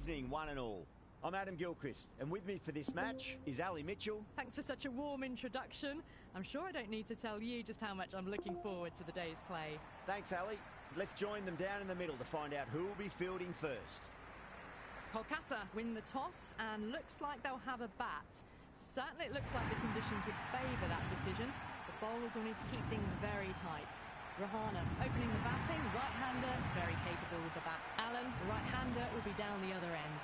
evening, one and all. I'm Adam Gilchrist, and with me for this match is Ali Mitchell. Thanks for such a warm introduction. I'm sure I don't need to tell you just how much I'm looking forward to the day's play. Thanks, Ali. Let's join them down in the middle to find out who will be fielding first. Kolkata win the toss and looks like they'll have a bat. Certainly it looks like the conditions would favour that decision. The bowlers will need to keep things very tight. Rahana opening the batting, right-hander, very capable with the bat. Allen, right-hander, will be down the other end.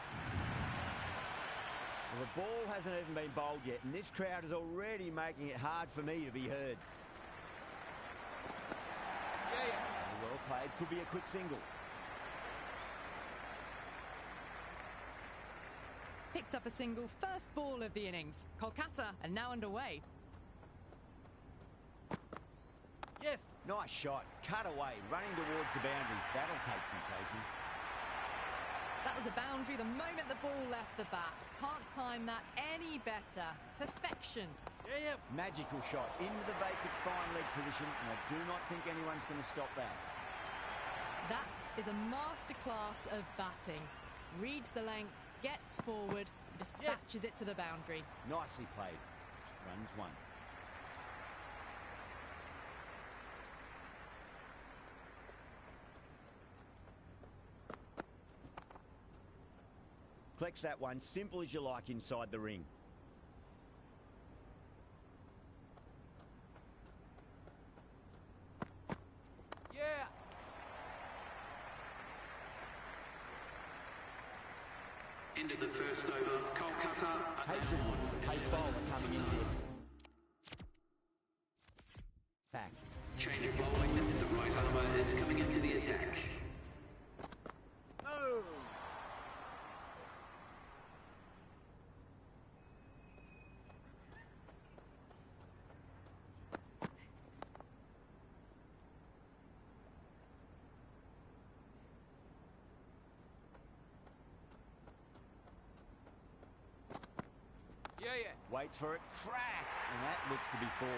Well, the ball hasn't even been bowled yet, and this crowd is already making it hard for me to be heard. Well played, could be a quick single. Picked up a single, first ball of the innings. Kolkata are now underway. Yes. Nice shot, cut away, running towards the boundary. That'll take some chasing. That was a boundary the moment the ball left the bat. Can't time that any better. Perfection. Magical shot into the vacant fine leg position, and I do not think anyone's going to stop that. That is a masterclass of batting. Reads the length, gets forward, dispatches it to the boundary. Nicely played. Runs one. Collects that one, simple as you like, inside the ring. Into the first over, Kolkata. Pace bowler coming in here. Back. Change of bowling, the right armour is coming into the attack. Oh! Waits for it, crack, and that looks to be four.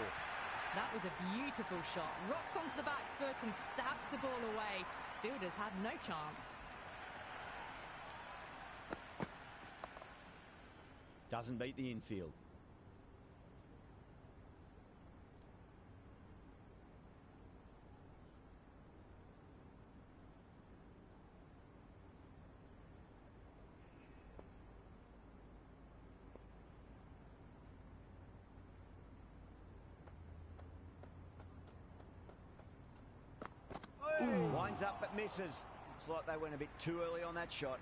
That was a beautiful shot. Rocks onto the back foot and stabs the ball away. Fielders had no chance. Doesn't beat the infield. Winds up but misses. Looks like they went a bit too early on that shot.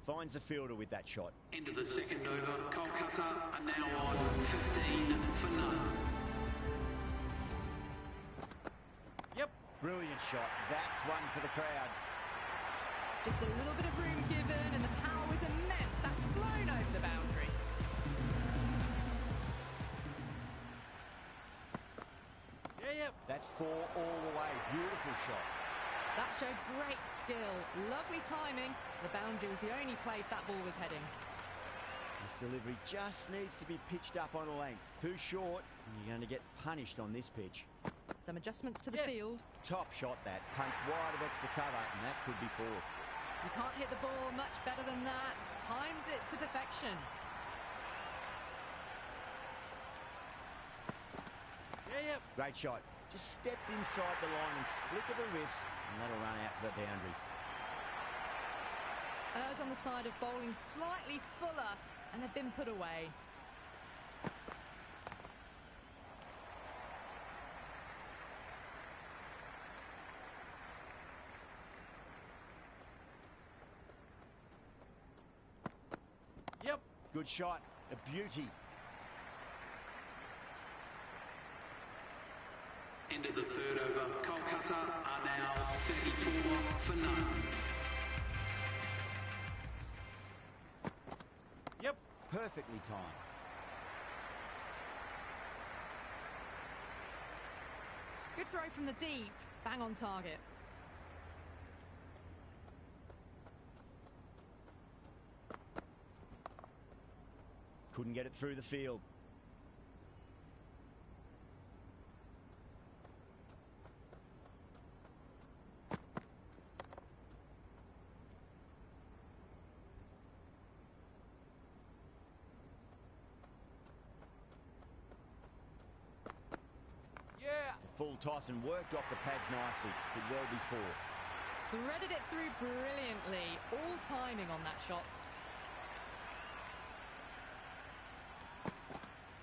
Finds the fielder with that shot. Into the second over, Kolkata are now on 15 for none. Brilliant shot. That's one for the crowd. Just a little bit of room given and the power was immense. That's flown over the boundary. That's four all the way. Beautiful shot. That showed great skill. Lovely timing. The boundary was the only place that ball was heading. This delivery just needs to be pitched up on a length. Too short, and you're going to get punished on this pitch. Some adjustments to the field. Top shot that. Punched wide of extra cover, and that could be four. You can't hit the ball much better than that. Timed it to perfection. Great shot. Just stepped inside the line and flick of the wrist, and that'll run out to the boundary. Errs on the side of bowling slightly fuller, and they've been put away. Good shot. A beauty. Into the third over, Kolkata are now 34 for none. Perfectly timed. Good throw from the deep. Bang on target. Couldn't get it through the field. full toss and worked off the pads nicely, but well before. Threaded it through brilliantly. All timing on that shot.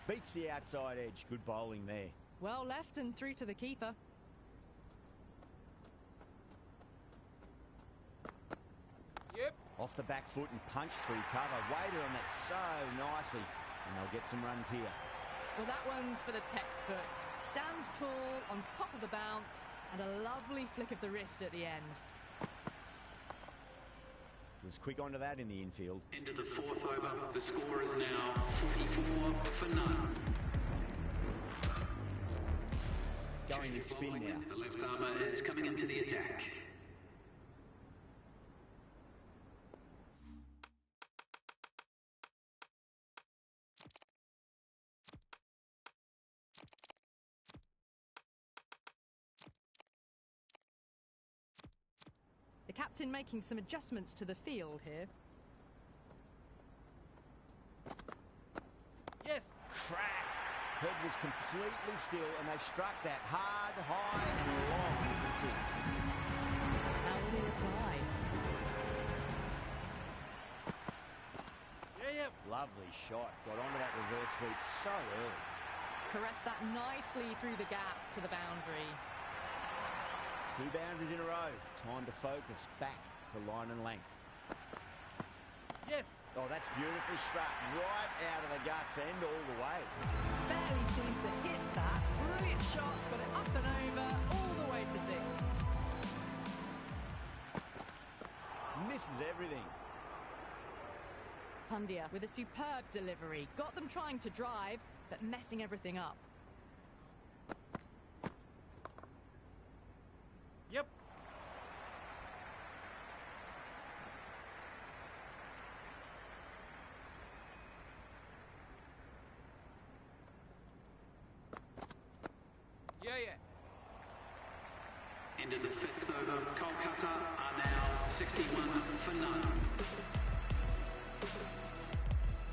Beats the outside edge. Good bowling there. Well left and through to the keeper. Yep. Off the back foot and punched through cover. Waited on that so nicely. And they'll get some runs here. Well, that one's for the textbook. Stands tall, on top of the bounce, and a lovely flick of the wrist at the end. Was quick onto that in the infield. Into the fourth over. The score is now 44 for none. Going with spin now. The left armour is coming into the attack. The captain making some adjustments to the field here. Yes. Crack. Head was completely still and they struck that hard, high and long for six. How will he reply? Yeah. Lovely shot. Got onto that reverse sweep so early. Caressed that nicely through the gap to the boundary. 2 boundaries in a row. Time to focus. Back to line and length. Yes. Oh, that's beautifully struck. Right out of the guts end all the way. Barely seemed to hit that. Brilliant shot. Got it up and over. All the way for six. Misses everything. Pandya with a superb delivery. Got them trying to drive, but messing everything up. Yep. Yeah. Into the fifth over. Kolkata are now 61 for none.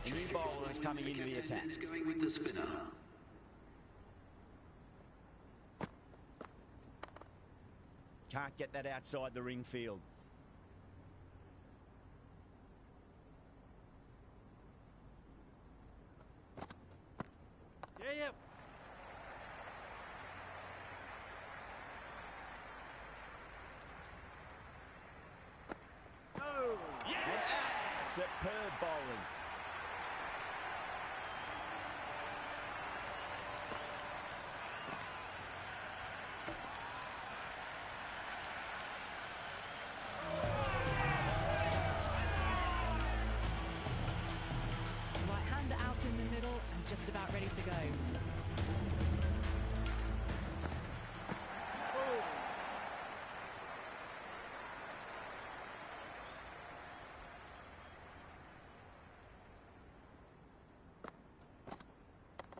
New bowler is coming into the attack. Is going with the spinner. Can't get that outside the ring field. Yeah. Oh. And superb bowling. Right-hander out in the middle and just about ready to go.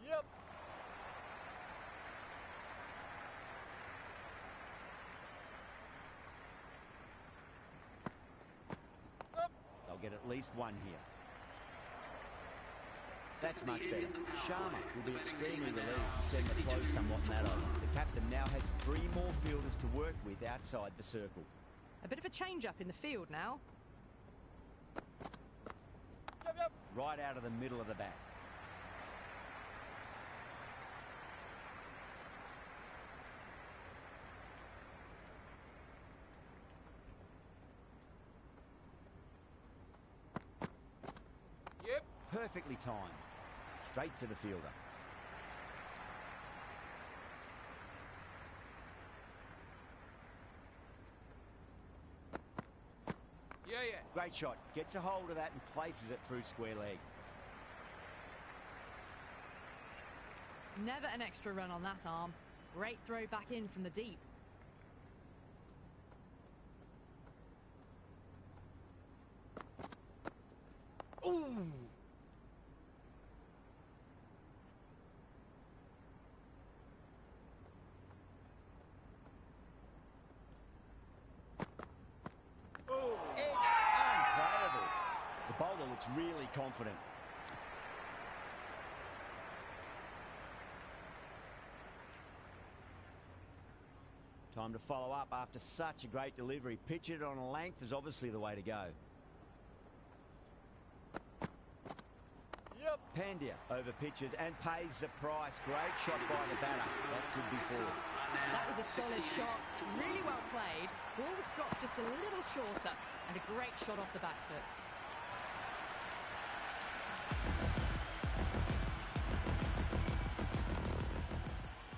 Yep. They'll get at least one here. That's much better. Sharma will be extremely relieved to stem the flow somewhat in that over. The captain now has 3 more fielders to work with outside the circle. A bit of a change-up in the field now. Yep. Right out of the middle of the bat. Yep. Perfectly timed. Straight to the fielder. Yeah. Great shot. Gets a hold of that and places it through square leg. Never an extra run on that arm. Great throw back in from the deep. Ooh! Edged, unplayable. The bowler looks really confident. Time to follow up after such a great delivery. Pitch it on a length is obviously the way to go. Yep. Pandya over pitches and pays the price. Great shot by the batter. That could be four. That was a solid shot, really well played. Ball was dropped just a little shorter, and a great shot off the back foot.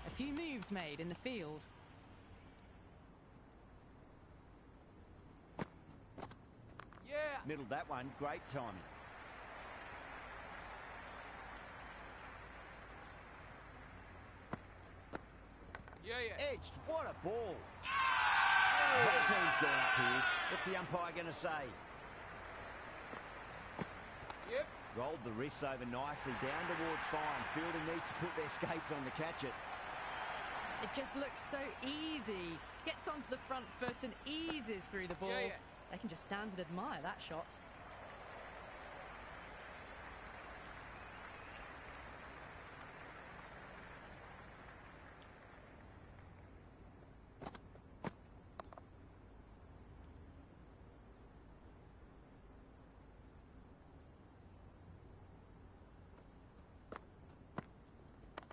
A few moves made in the field. Yeah. Middled that one. Great timing. Yeah. Edged. What a ball. The whole team's going up here. What's the umpire going to say? Yep. Rolled the wrists over nicely down towards fine. Fielder needs to put their skates on to catch it. It just looks so easy. Gets onto the front foot and eases through the ball. Yeah. They can just stand and admire that shot.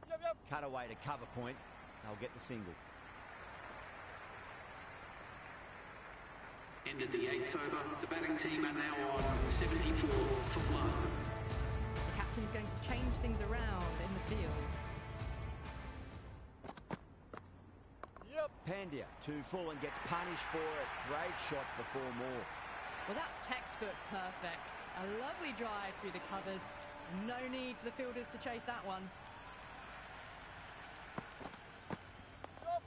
Yep. Cut away to cover point. They'll get the single. End of the 8th over. The batting team are now on 74 for one. The captain's going to change things around in the field. Yep. Pandya too full and gets punished for it. Great shot for four more. Well, that's textbook perfect. A lovely drive through the covers. No need for the fielders to chase that one. Yep.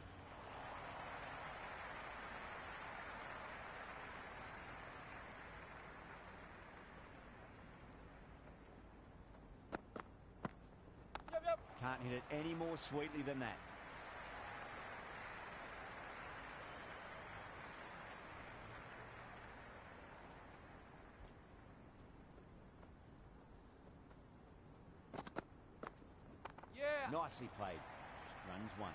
Yep. Can't hit it any more sweetly than that. Yeah. Nicely played. Runs one.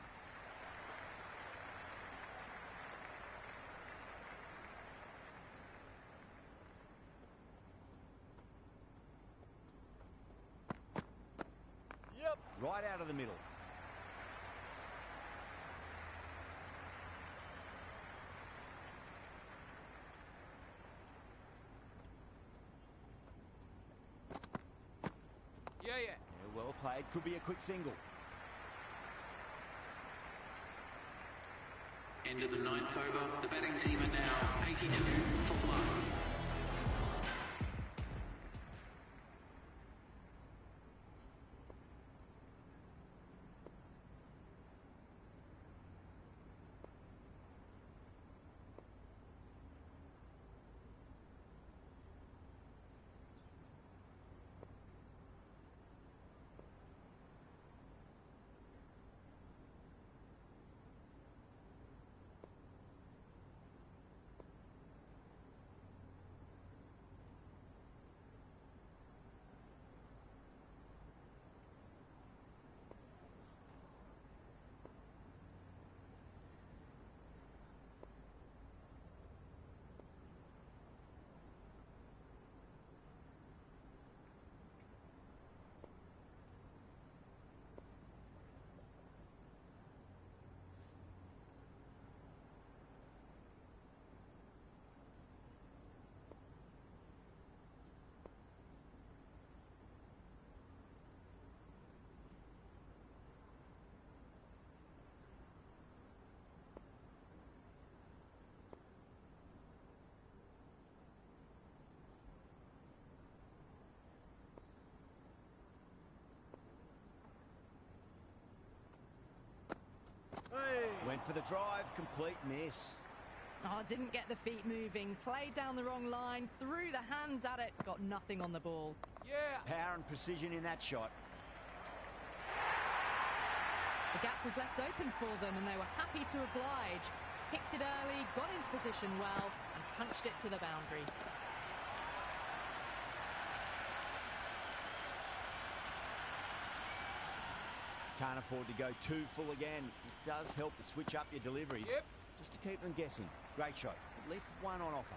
Yep. Right out of the middle. Yeah. Yeah, well played. Could be a quick single. End of the 9th over. The batting team are now 82 for one. Hey. Went for the drive. Complete miss. Oh, didn't get the feet moving. Played down the wrong line. Threw the hands at it. Got nothing on the ball. Yeah. Power and precision in that shot. The gap was left open for them and they were happy to oblige. Picked it early, got into position well and punched it to the boundary. Can't afford to go too full again. It does help to switch up your deliveries just to keep them guessing. Great shot. At least one on offer.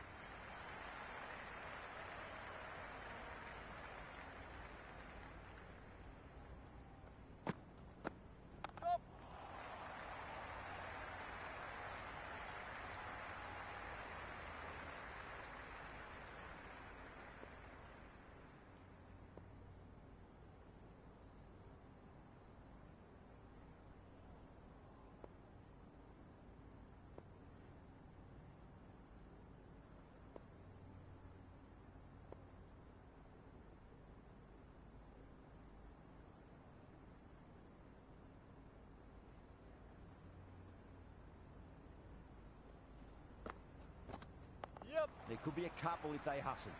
There could be a couple if they hustle.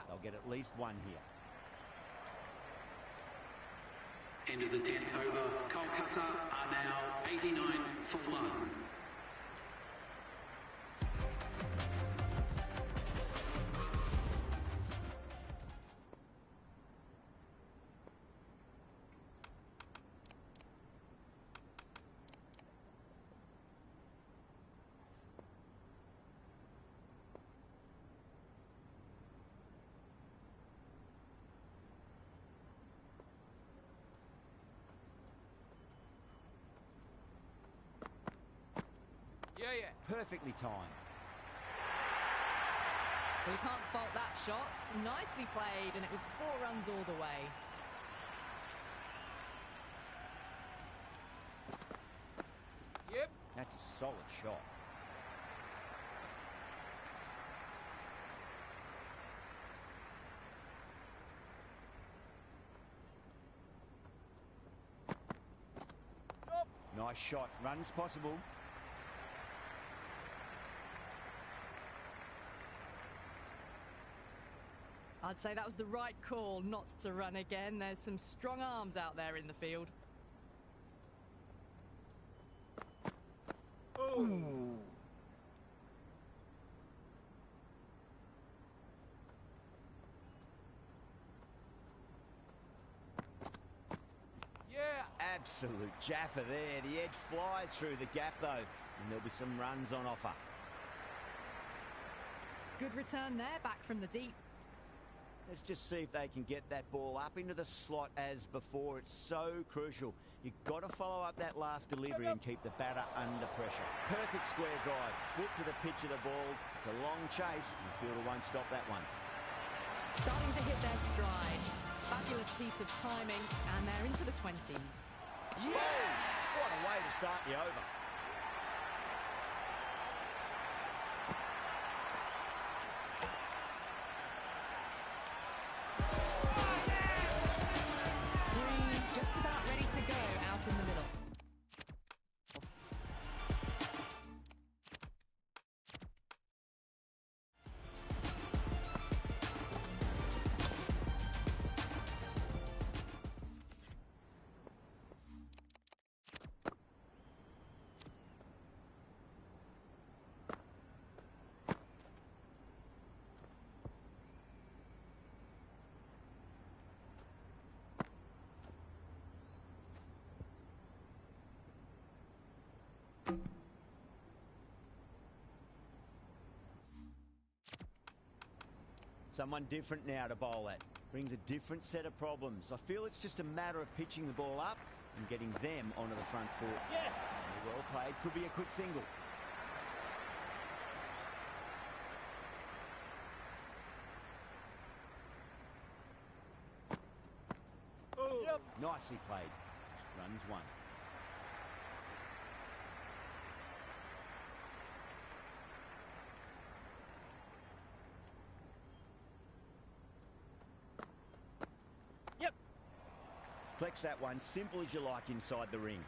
They'll get at least one here. End of the 10th over. Kolkata are now 89 for 1. Perfectly timed. Well, you can't fault that shot. Nicely played, and it was 4 runs all the way. That's a solid shot. Nice shot. Runs possible. I'd say that was the right call not to run again. There's some strong arms out there in the field. Ooh. Absolute jaffer there. The edge flies through the gap though, and there'll be some runs on offer. Good return there, back from the deep. Let's just see if they can get that ball up into the slot as before. It's so crucial. You've got to follow up that last delivery and keep the batter under pressure. Perfect square drive. Foot to the pitch of the ball. It's a long chase. The fielder won't stop that one. Starting to hit their stride. Fabulous piece of timing, and they're into the 20s. Yeah! What a way to start the over. Just about ready to go out in the middle. Someone different now to bowl at. Brings a different set of problems. I feel it's just a matter of pitching the ball up and getting them onto the front foot. Yes! Well played. Could be a quick single. Nicely played. Runs one. Flex that one, simple as you like inside the ring.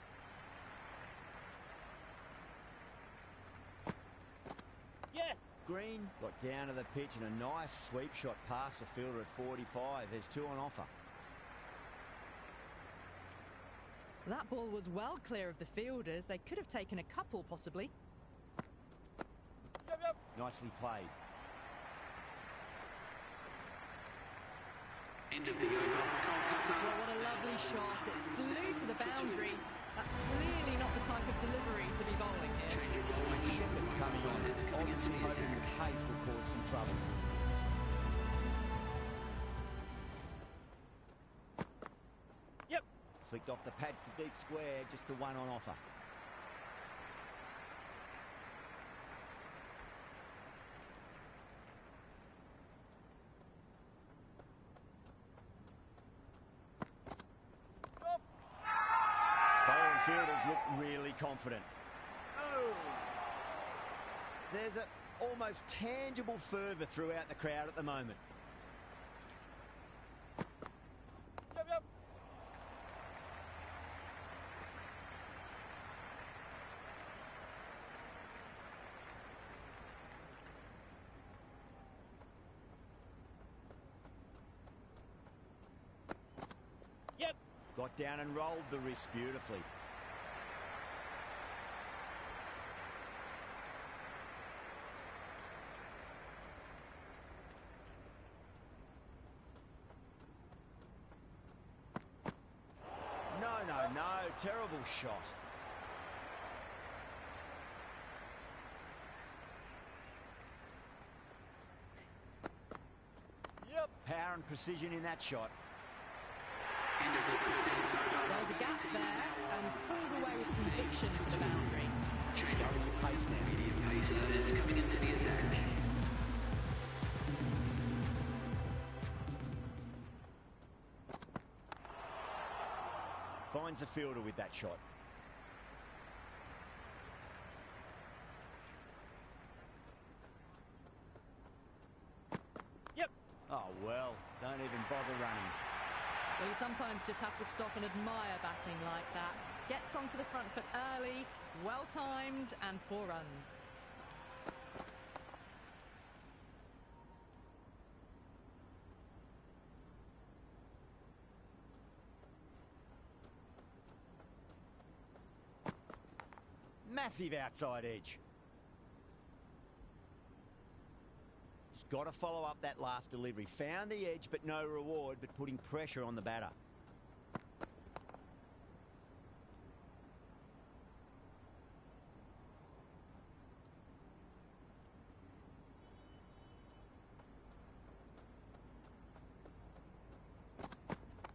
Yes! Green got down to the pitch and a nice sweep shot past the fielder at 45. There's 2 on offer. That ball was well clear of the fielders. They could have taken a couple, possibly. Nicely played. End of the over. Kolkata. Well, what a lovely shot. It flew to the boundary. That's clearly not the type of delivery to be bowling here. Shepherd coming on. Obviously hoping the pace will cause some trouble. Yep. Flicked off the pads to deep square, just the one on offer. Bowling fielders look really confident. Oh. There's a almost tangible fervour throughout the crowd at the moment. Yep, yep. Yep. Got down and rolled the wrist beautifully. No, terrible shot. Yep. Power and precision in that shot. End of the 15th over. There was a gap there and pulled away with conviction to the boundary. Going with pace now. Medium pacer is coming into the attack. Finds the fielder with that shot. Yep. Oh, well, don't even bother running. Well, you sometimes just have to stop and admire batting like that. Gets onto the front foot early, well-timed, and 4 runs. Massive outside edge. Just got to follow up that last delivery. Found the edge, but no reward, but putting pressure on the batter.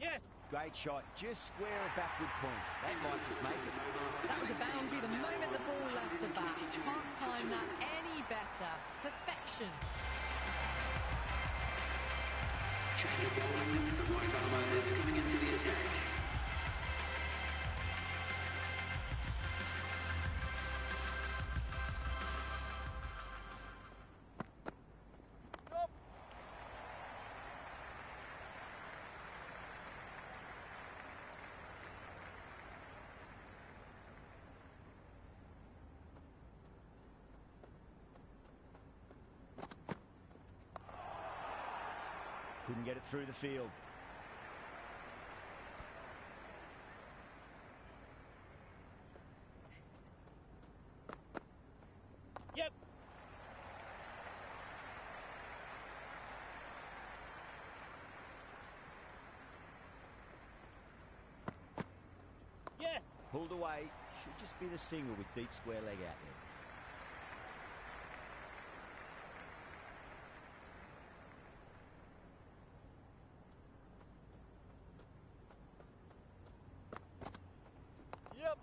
Yes. Great shot. Just square a backward point. That might just make it. That was a boundary the moment the ball left the bat. Can't time that any better. Perfection. Change of bowling. The right armour is coming into the attack. Yep. Couldn't get it through the field. Yep. Yes. Pulled away. Should just be the single with deep square leg out there. Yep.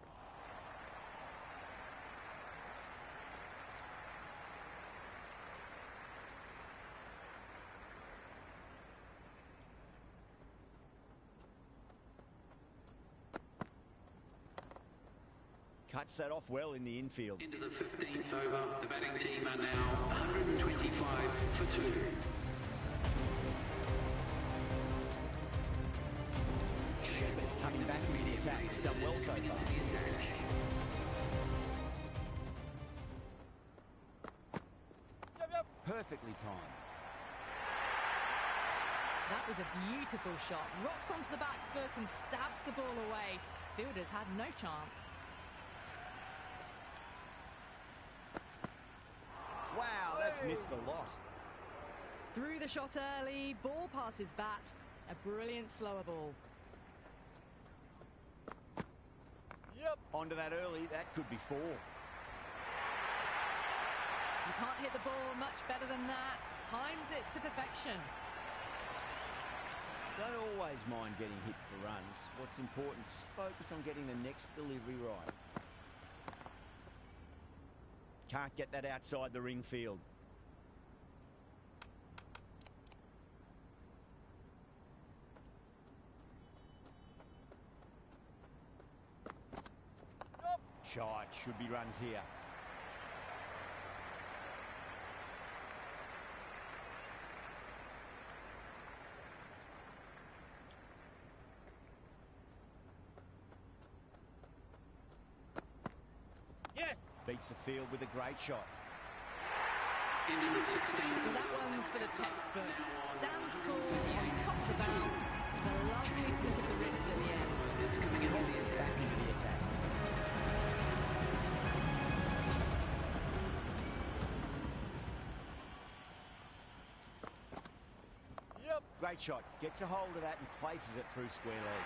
Cuts that off well in the infield. Into the 15th over. The batting team are now 125 for 2. Shepherd coming back into the attack. He's done well so far. Yep, yep. Perfectly timed. That was a beautiful shot. Rocks onto the back foot and stabs the ball away. Fielders had no chance. Wow, that's missed the lot. Through the shot early, ball passes bat. A brilliant slower ball. Yep. Onto that early, that could be 4. You can't hit the ball much better than that. Timed it to perfection. Don't always mind getting hit for runs. What's important is just focus on getting the next delivery right. Can't get that outside the ring field. Yep. Shot, should be runs here. Yes. Beats the field with a great shot. Into the 16th. So that one's for the textbook. Stands tall on top of the bounce. The lovely flick of the wrist at the end. It's coming in. Back into the attack. Yep. Great shot. Gets a hold of that and places it through square leg.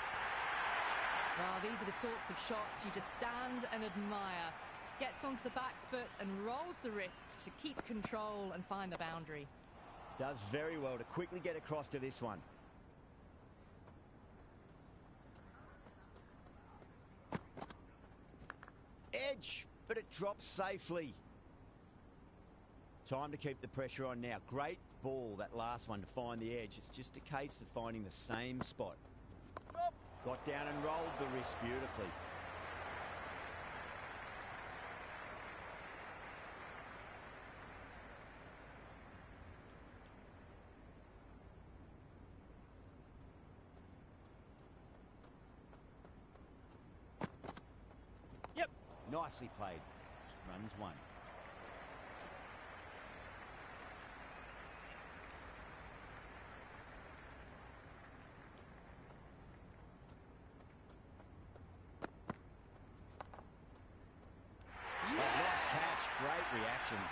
Well, these are the sorts of shots you just stand and admire. Gets onto the back foot and rolls the wrists to keep control and find the boundary. Does very well to quickly get across to this one. Edge, but it drops safely. Time to keep the pressure on now. Great ball, that last one, to find the edge. It's just a case of finding the same spot. Yep. Got down and rolled the wrist beautifully. Yep. Nicely played. Runs 1. Nice catch. Great reactions.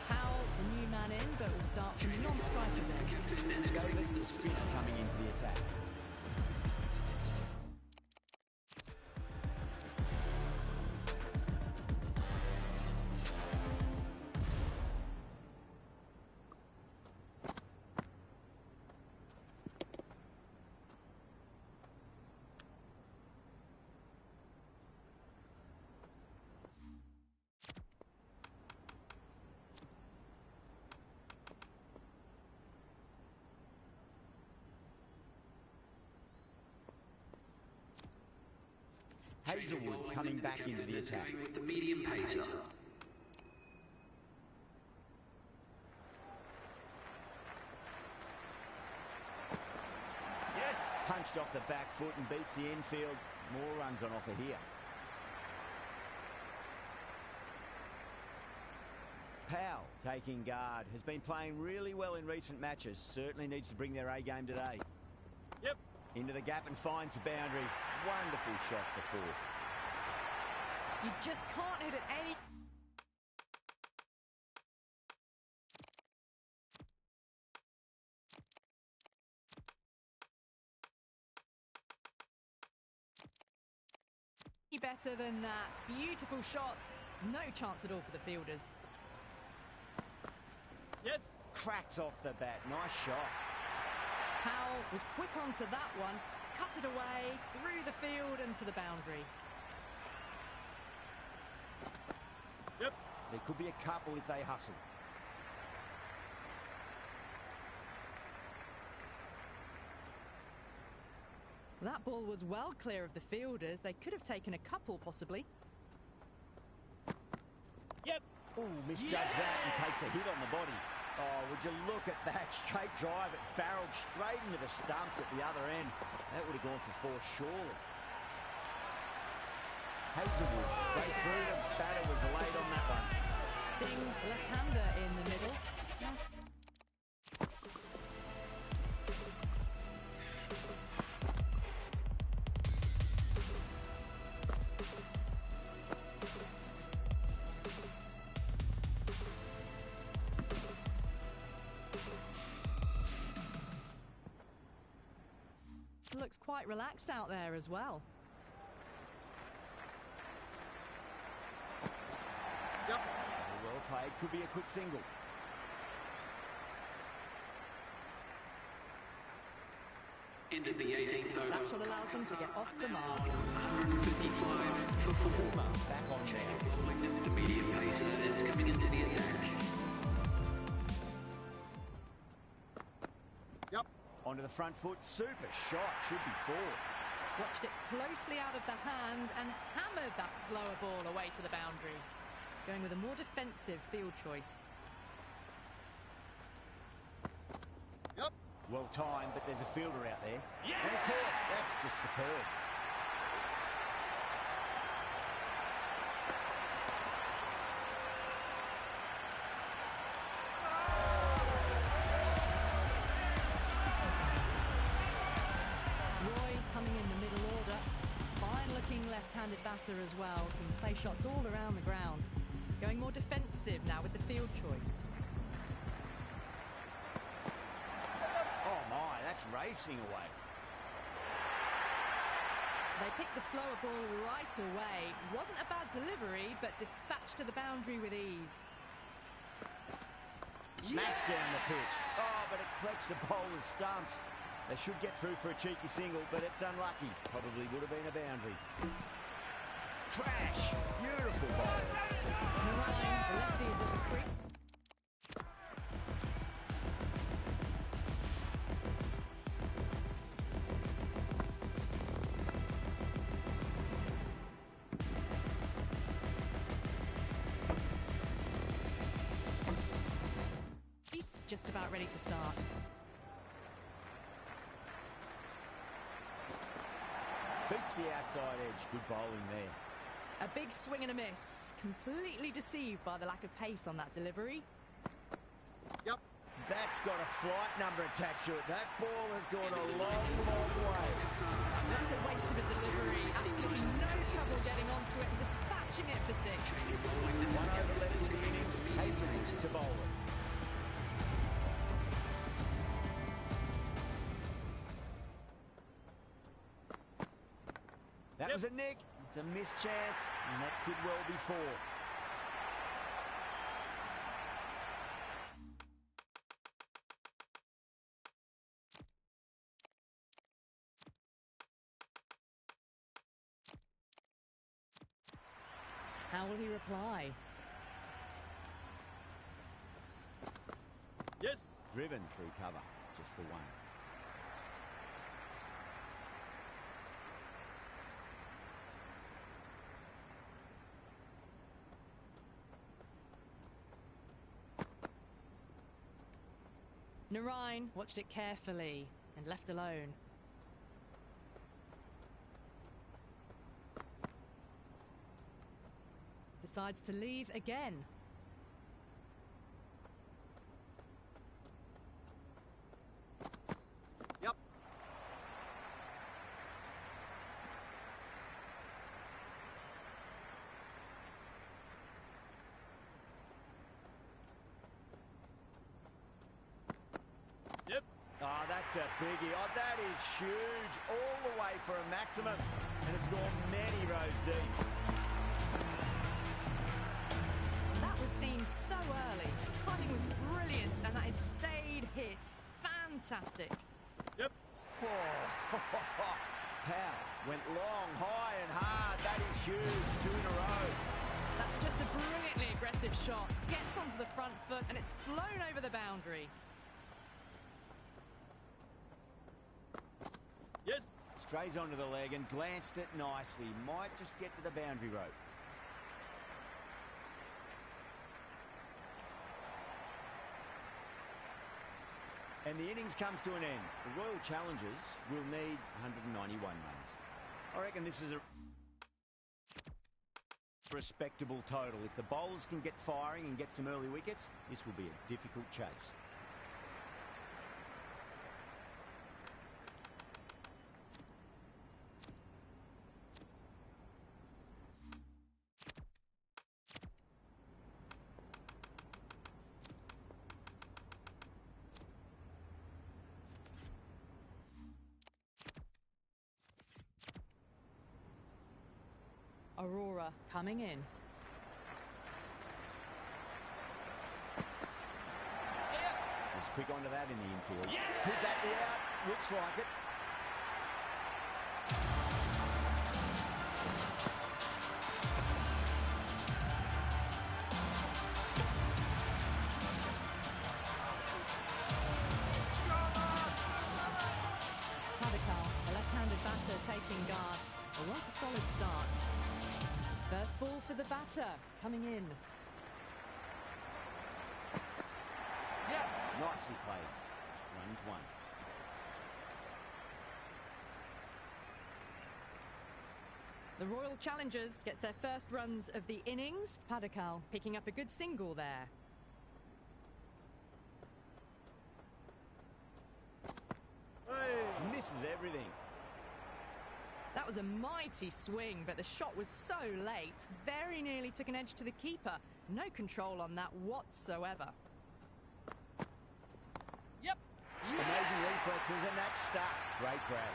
Powell, the new man in, but will start from the non-striker's end. David, the spinner, coming into the attack. Hazelwood coming back into the attack. With the medium pacer. Yes. Punched off the back foot and beats the infield. More runs on offer here. Powell taking guard. Has been playing really well in recent matches. Certainly needs to bring their A game today. Yep. Into the gap and finds the boundary. Wonderful shot for 4. You just can't hit it any... better than that. Beautiful shot. No chance at all for the fielders. Yes. Cracks off the bat. Nice shot. Powell was quick onto that one, cut it away, through the field and to the boundary. Yep. There could be a couple if they hustle. That ball was well clear of the fielders. They could have taken a couple, possibly. Yep. Oh, misjudged that and takes a hit on the body. Oh, would you look at that straight drive? It barreled straight into the stumps at the other end. That would have gone for 4, surely. Hazelwood straight through. The batter was late on that one. Singh left-hander in the middle. Looks quite relaxed out there as well. Yep. Well played. Could be a quick single. End of the 18th over. That shot allows them to get off the mark. 155 for 4. Back on there. The medium pacer is coming into the attack. Yep. Onto the front foot. Super shot. Should be 4. Watched it closely out of the hand and hammered that slower ball away to the boundary. Going with a more defensive field choice. Yep. Well timed, but there's a fielder out there. Yeah! And caught. That's just superb. Roy coming in the middle order. Fine-looking left-handed batter as well. Can play shots all around the ground. Going more defensive now with the field choice. Oh my, that's racing away. They picked the slower ball right away. Wasn't a bad delivery, but dispatched to the boundary with ease. Smashed down the pitch. Oh, but it collects the bowler's stumps. They should get through for a cheeky single, but it's unlucky. Probably would have been a boundary. Trash! Beautiful ball. Narine, the lefty is at the creek. He's just about ready to start. Beats the outside edge. Good bowling there. A big swing and a miss. Completely deceived by the lack of pace on that delivery. Yep. That's got a flight number attached to it. That ball has gone a long, long way. That's a waste of a delivery. Absolutely no trouble getting onto it and dispatching it for 6. 1 over left in the innings. Hazelwood to bowl it. That was a nick. It's a missed chance, and that could well be 4. How will he reply? Yes. Driven through cover, just the 1. Narine watched it carefully and left alone. Decides to leave again. Yep. Yep. Oh, that's a biggie. Oh, that is huge. All the way for a maximum. And it's gone many rows deep. That was seen so early. The timing was brilliant and that is stayed hit. Fantastic. Yep. Oh, Powell went long, high and hard. That is huge. 2 in a row. That's just a brilliantly aggressive shot. Gets onto the front foot and it's flown over the boundary. Yes. Strays onto the leg and glanced it nicely. Might just get to the boundary rope. And the innings comes to an end. The Royal Challengers will need 191 runs. I reckon this is a respectable total. If the bowlers can get firing and get some early wickets, this will be a difficult chase. Aurora coming in. He's quick onto that in the infield. Yeah! Could that be out? Looks like it. Padikal, the left-handed batter taking guard. They want a solid start. First ball for the batter, coming in. Yeah, nicely played. Runs one. The Royal Challengers gets their first runs of the innings. Padikal picking up a good single there. Hey. Misses everything. That was a mighty swing, but the shot was so late. Very nearly took an edge to the keeper. No control on that whatsoever. Yep. Amazing reflexes and that start. Great grab.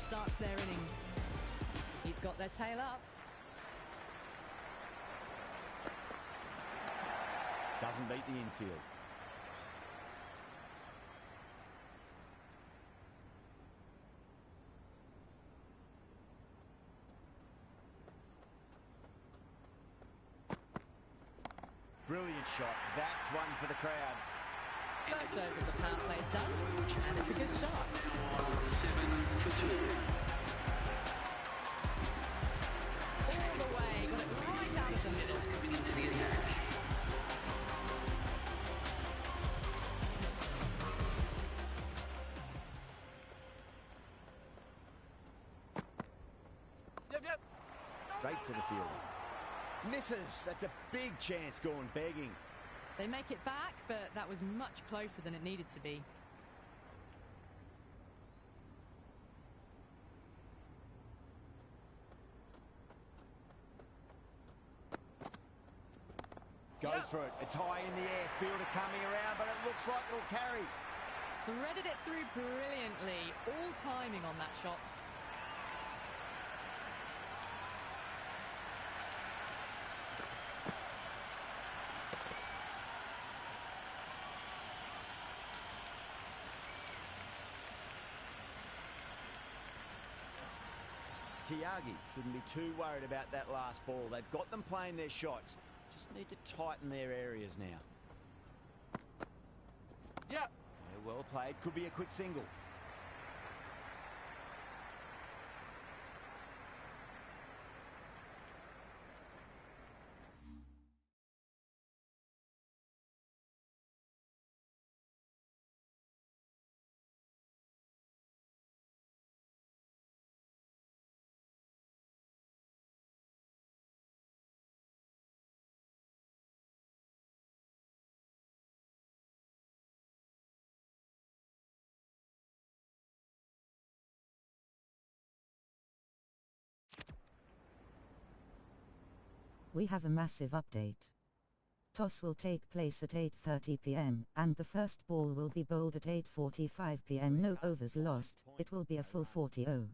Starts their innings. He's got their tail up. Doesn't beat the infield. Brilliant shot. That's one for the crowd. First over of the power play done, and it's a good start. 7 for 2. All the way, got it right out of the middle. Coming into the attack. Yep. Straight to the field. Misses. That's a big chance gone begging. They make it back, but that was much closer than it needed to be. Goes for it. It's high in the air. Fielder coming around, but it looks like it'll carry. Threaded it through brilliantly. All timing on that shot. Tyagi shouldn't be too worried about that last ball. They've got them playing their shots. Just need to tighten their areas now. Yeah. Well played. Could be a quick single. We have a massive update. Toss will take place at 8:30 p.m. and the first ball will be bowled at 8:45 p.m. No overs lost. It will be a full 40-0.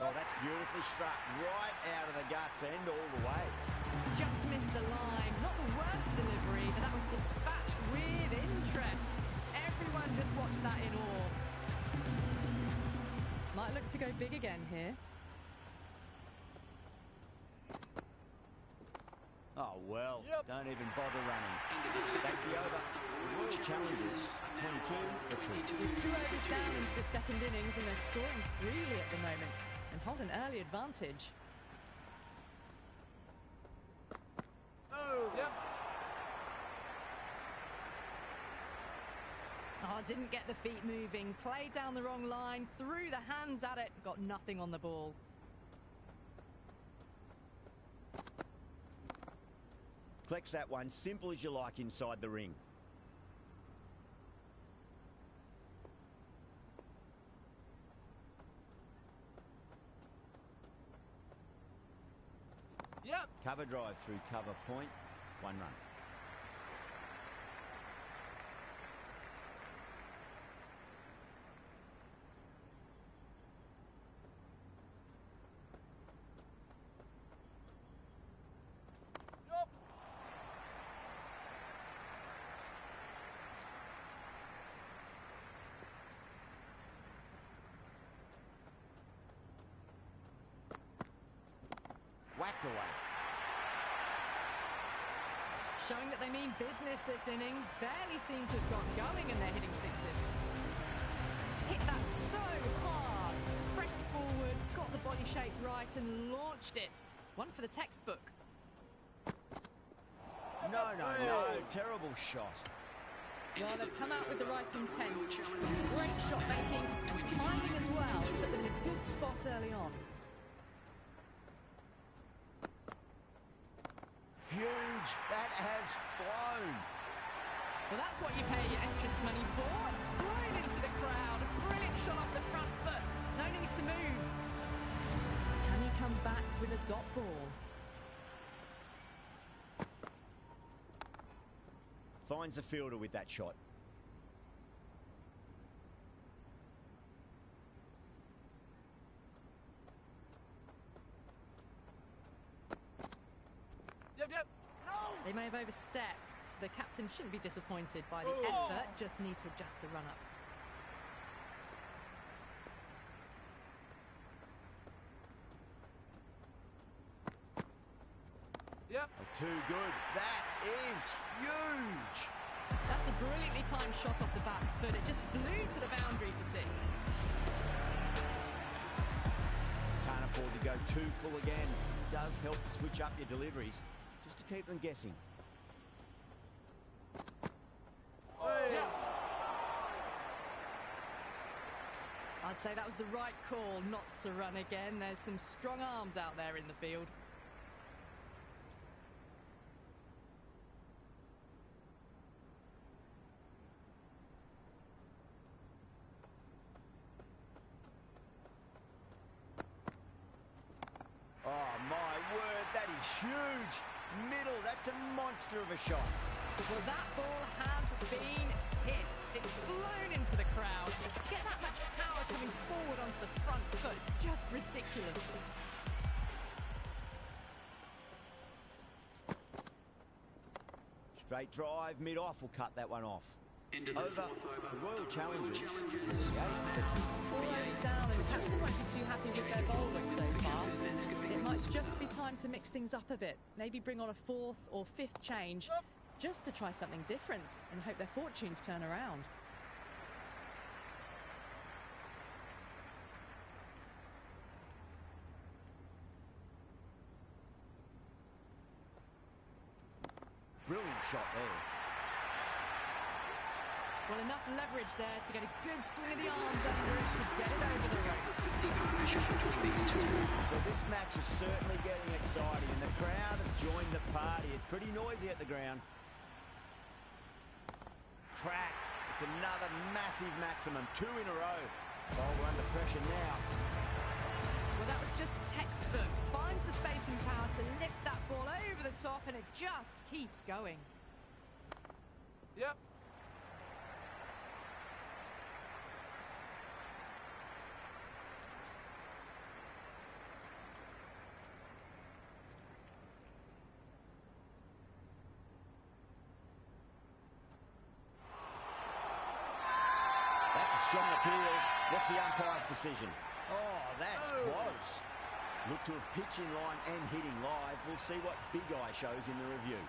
Oh, that's beautifully struck. Right out of the guts end all the way. Just missed the line. Not the worst delivery, but that was dispatched with interest. Everyone just watched that in awe. Might look to go big again here. Oh, Oh, well, Yep. don't even bother running. End of the second That's the over. The Royal Challengers, 22 for 2. With 2 overs down into the second innings, and they're scoring freely at the moment and hold an early advantage. Yep. Oh, didn't get the feet moving, played down the wrong line, threw the hands at it, got nothing on the ball. Collects that one, simple as you like inside the ring. Yep. Cover drive through cover point, 1 run. Yup. Whacked away. Showing that they mean business this innings, barely seem to have got going and they're hitting sixes. Hit that so hard, pressed forward, got the body shape right and launched it. One for the textbook. No, terrible shot. Well, they've come out with the right intent. Some great shot making and timing as well to put them in a good spot early on. Huge. That has flown. Well, that's what you pay your entrance money for. It's flown into the crowd. A brilliant shot off the front foot. No need to move. Can he come back with a dot ball? Finds the fielder with that shot. Yep. No. They may have overstepped. The captain shouldn't be disappointed by the effort, just need to adjust the run-up. Yep. Oh, too good. That is huge. That's a brilliantly timed shot off the back foot. It just flew to the boundary for 6. Can't afford to go too full again. Does help switch up your deliveries just to keep them guessing. Yep. I'd say that was the right call not to run again. There's some strong arms out there in the field. Oh, my word, that is huge. Middle, that's a monster of a shot. Well, that ball has been hit. It's flown into the crowd. To get that much power coming forward onto the front foot is just ridiculous. Straight drive, mid-off will cut that one off. End of the Over. fourth over. The Royal Challengers. 4 overs down and the captain won't be too happy with their bowlers so far. It might just be time to mix things up a bit. Maybe bring on a 4th or 5th change just to try something different and hope their fortunes turn around. Brilliant shot there. Well, enough leverage there to get a good swing of the arms under it to get it over the rope. Well, this match is certainly getting exciting and the crowd have joined the party. It's pretty noisy at the ground. Crack. It's another massive maximum. 2 in a row. Bowler under pressure now. Well, that was just textbook. Finds the space and power to lift that ball over the top and it just keeps going. Yep. That's a strong appeal. What's the umpire's decision? Oh, that's close. Look to have pitch in line and hitting live. We'll see what Big Eye shows in the review.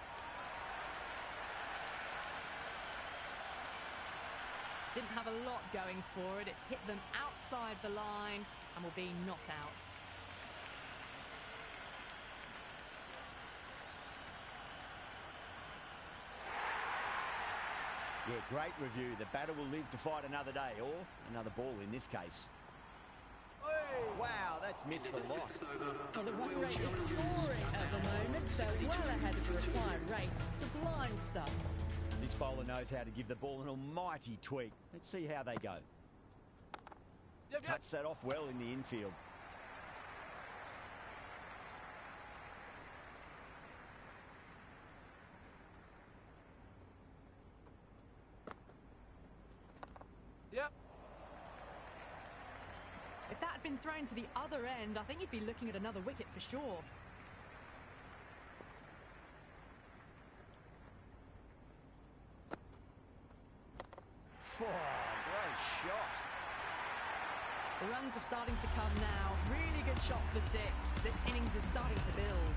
Didn't have a lot going for it. It's hit them outside the line and will be not out. Yeah, great review. The batter will live to fight another day, or another ball in this case. Wow, that's missed a lot. Well, the run rate is soaring at the moment. They're well ahead of the required rate. Sublime stuff. This bowler knows how to give the ball an almighty tweak. Let's see how they go. Cuts that off well in the infield. Yep. If that had been thrown to the other end, I think you'd be looking at another wicket for sure. Oh, great shot. The runs are starting to come now. Really good shot for 6. This innings is starting to build.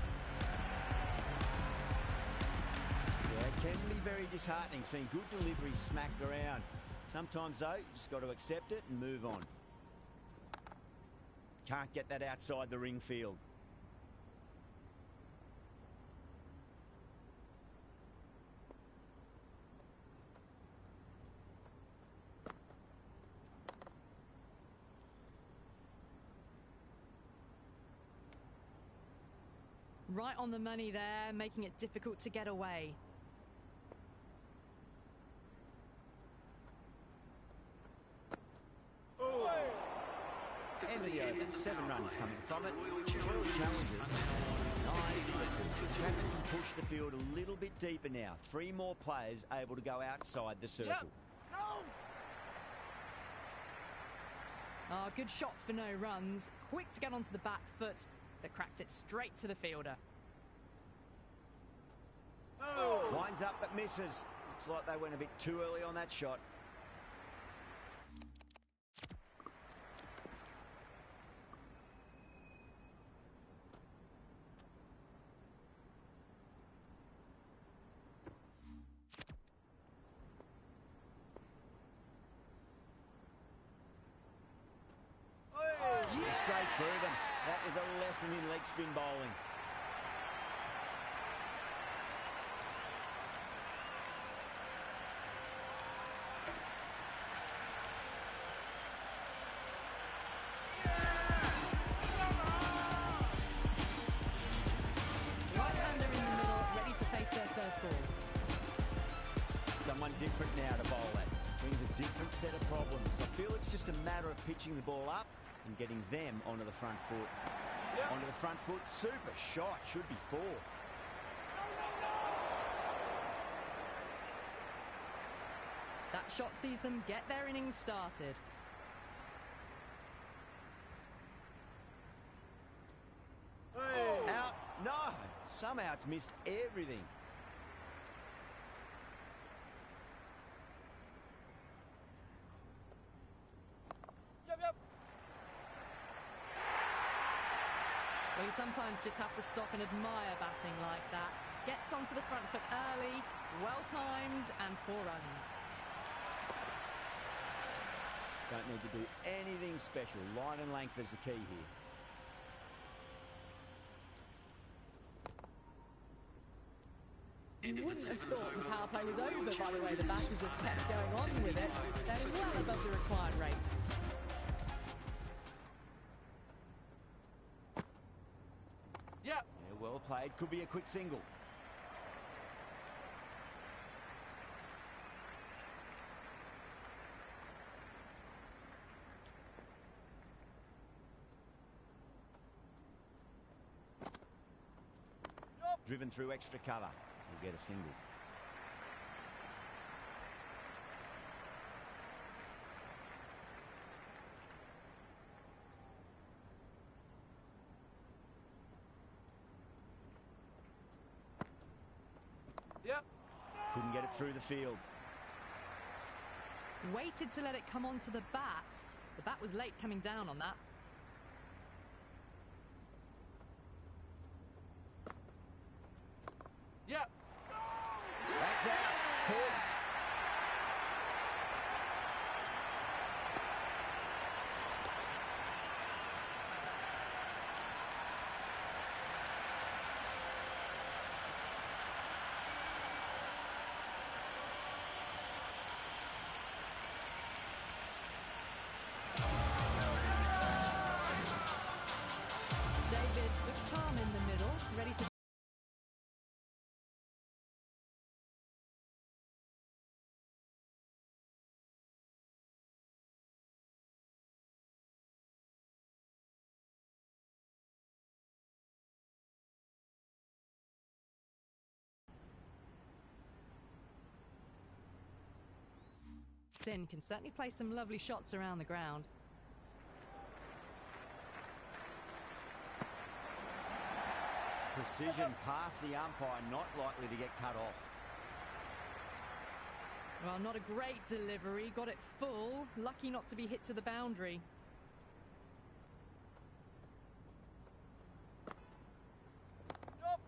Yeah, it can be very disheartening seeing good deliveries smacked around. Sometimes, though, you just got to accept it and move on. Can't get that outside the ring field. Right on the money there, making it difficult to get away. End of the over. 7 runs coming from it. Royal Challengers 69-2. Captain can push the field a little bit deeper now. 3 more players able to go outside the circle. Yep. No! Ah, good shot for no runs. Quick to get onto the back foot, but cracked it straight to the fielder. No! Winds up but misses. Looks like they went a bit too early on that shot. Straight through them. That was a lesson in leg spin bowling. Right-hander in the middle, ready to face their first ball. Someone different now to bowl at. Brings a different set of problems. I feel it's just a matter of pitching the ball up and getting them onto the front foot. Yep. Onto the front foot. Super shot. Should be 4. That shot sees them get their innings started. Out. No. Somehow it's missed everything. Yep. Well, you sometimes just have to stop and admire batting like that. Gets onto the front foot early, well-timed, and 4 runs. Don't need to do anything special. Line and length is the key here. You wouldn't have thought the power play was over by the way the batters have kept going on with it. They're well above the required rate. Yep. Yeah, well played. Could be a quick single. Driven through extra cover. He'll get a single. Yep. Couldn't get it through the field. Waited to let it come onto the bat. The bat was late coming down on that. Yeah. That's out. Pull. David looks calm in the middle, ready to... Sin can certainly play some lovely shots around the ground. Precision past the umpire, not likely to get cut off. Well, not a great delivery, got it full, lucky not to be hit to the boundary.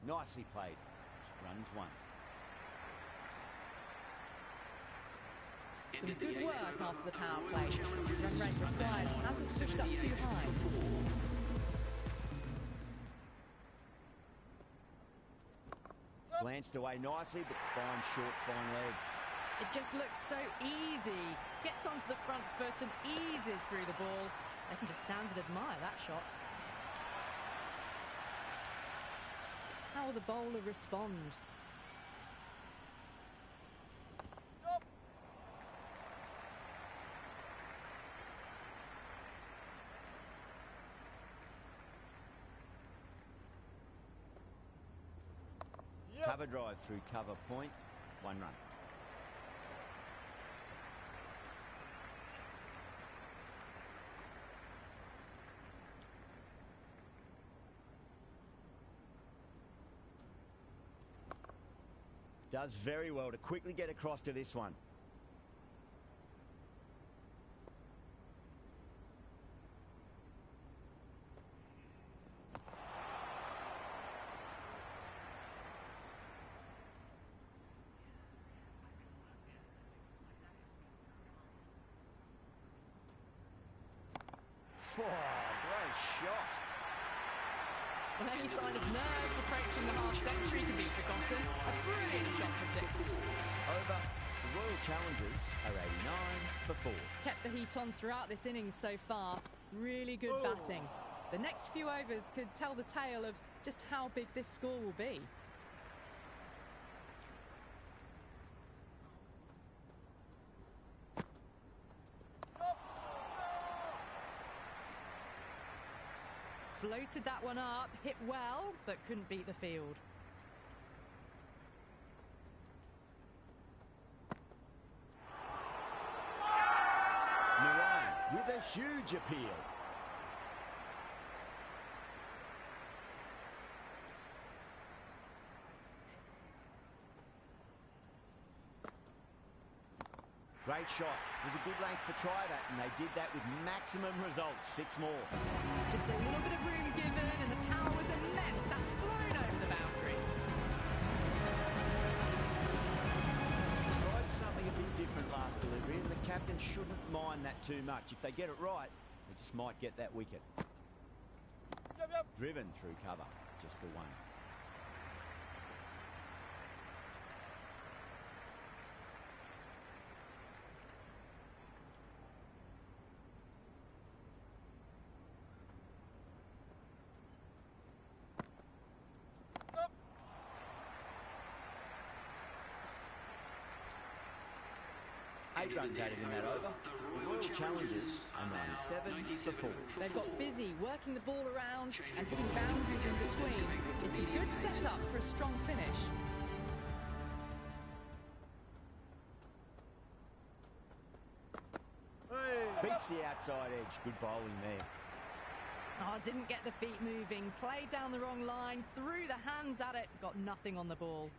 Nicely played. Runs one. Some good work after the power play. Run rate required hasn't pushed up too high. Glanced away nicely, but fine short, fine leg. It just looks so easy. Gets onto the front foot and eases through the ball. They can just stand and admire that shot. How will the bowler respond? Cover drive through cover point. 1 run. Does very well to quickly get across to this one. Oh, great shot. Well, any sign of nerves approaching the half-century can be forgotten. A brilliant shot for 6. Over. The Royal Challengers are 89 for 4. Kept the heat on throughout this innings so far. Really good batting. The next few overs could tell the tale of just how big this score will be. Floated that one up, hit well, but couldn't beat the field. Narayan with a huge appeal. Great shot. It was a good length to try that, and they did that with maximum results. 6 more. Just a little bit of room given, and the power was immense. That's flown over the boundary. Tried something a bit different last delivery, and the captain shouldn't mind that too much. If they get it right, they just might get that wicket. Driven through cover. Just the one. Eight runs added in that over. The Royal Challengers are 97 for 4. They've got busy working the ball around and hitting boundaries in between. It's a good setup for a strong finish. Beats the outside edge. Good bowling there. Oh, didn't get the feet moving. Played down the wrong line, threw the hands at it, got nothing on the ball.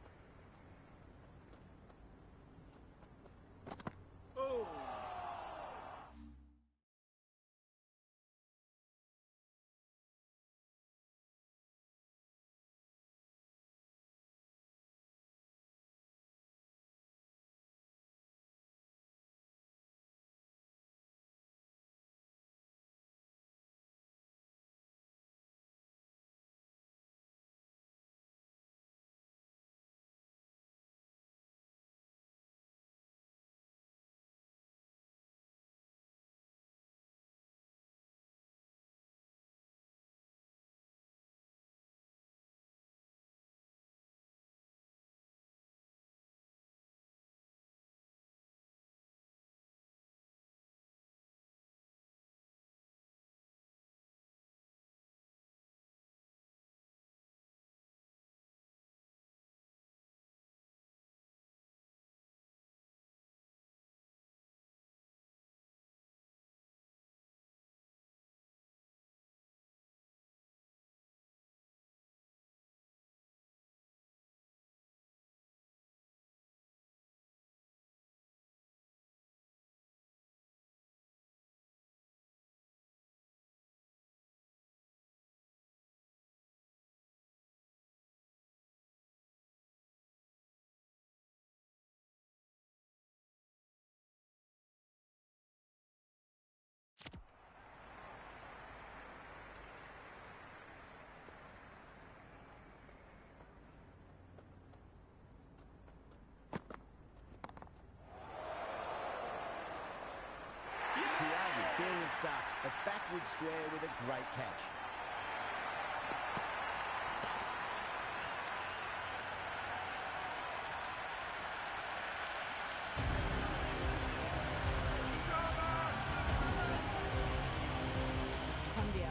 good square with a great catch.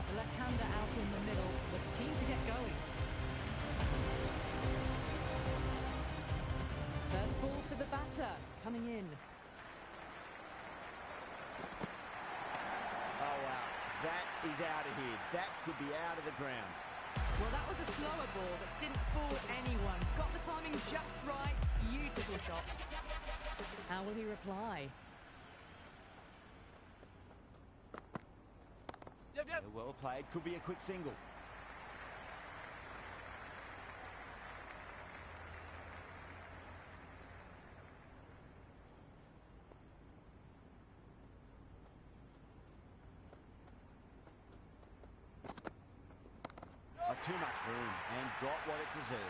The left-hander out in the middle, looks keen to get going. First ball for the batter, coming in. Oh, wow. That is out of here. That could be out of the ground. Well, that was a slower ball that didn't fool anyone. Got the timing just right. Beautiful shot. How will he reply? Yep. Well played. Could be a quick single. Too much room and got what it deserved.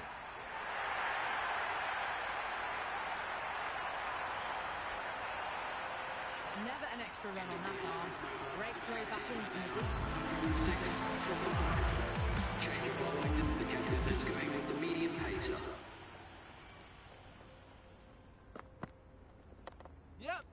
Never an extra run on that arm. Great throw back in from the deep. 6 for 5. Change of bowling indicated that's going with the medium pacer. Yep.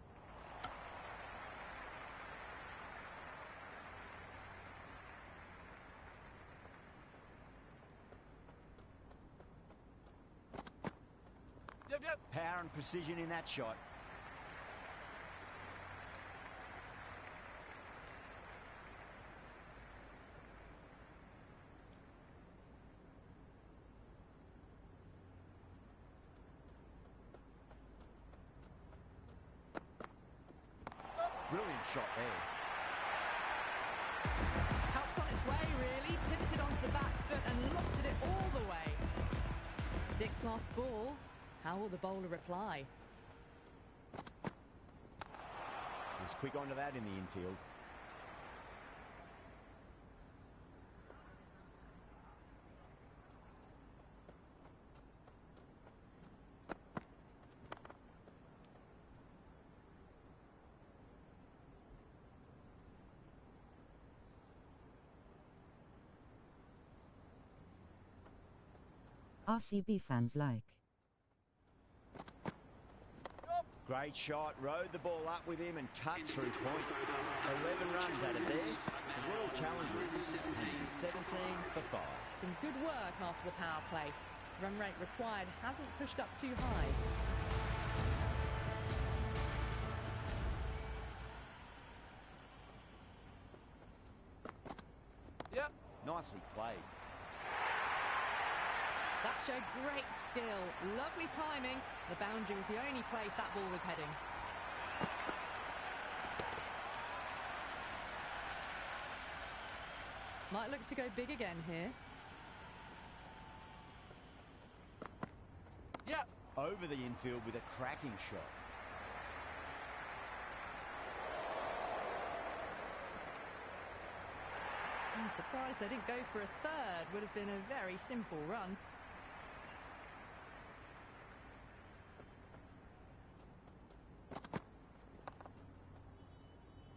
Yep. Power and precision in that shot. Brilliant shot there. Helped on its way, really. Pivoted onto the back foot and lofted it all the way. 6th last ball. How will the bowler reply? He's quick onto that in the infield. RCB fans like. Great shot, rode the ball up with him and cut through point. 11 runs out of there. The World Challengers, 17 for 5. Some good work after the power play. Run rate required hasn't pushed up too high. Yep. Nicely played. That showed great skill. Lovely timing. The boundary was the only place that ball was heading. Might look to go big again here. Yep. Over the infield with a cracking shot. I'm surprised they didn't go for a third. Would have been a very simple run.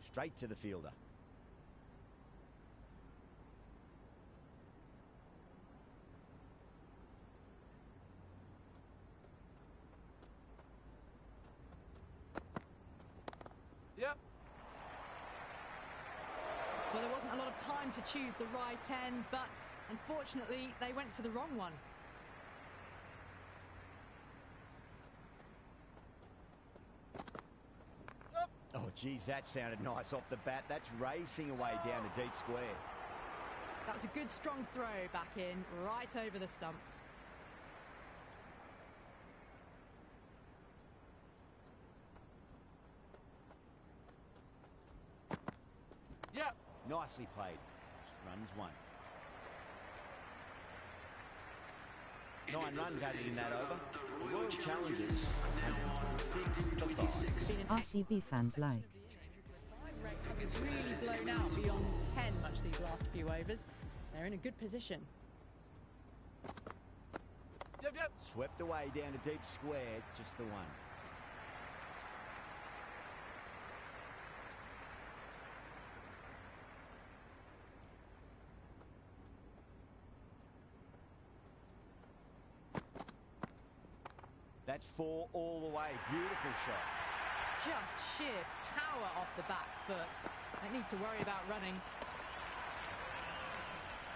Straight to the fielder. Yep. Well, there wasn't a lot of time to choose the right end, but unfortunately they went for the wrong one. Oh, geez, that sounded nice off the bat. That's racing away down the deep square. That was a good strong throw back in, right over the stumps. Yep. Nicely played. Runs 1. 9 runs added in that over. The World Challengers, 106 for 5. RCB fans like. Rate hasn't really blown out beyond 10 much these last few overs. They're in a good position. Yep. Swept away down to deep square, just the 1. That's 4 all the way. Beautiful shot. Just sheer power off the back foot. Don't need to worry about running.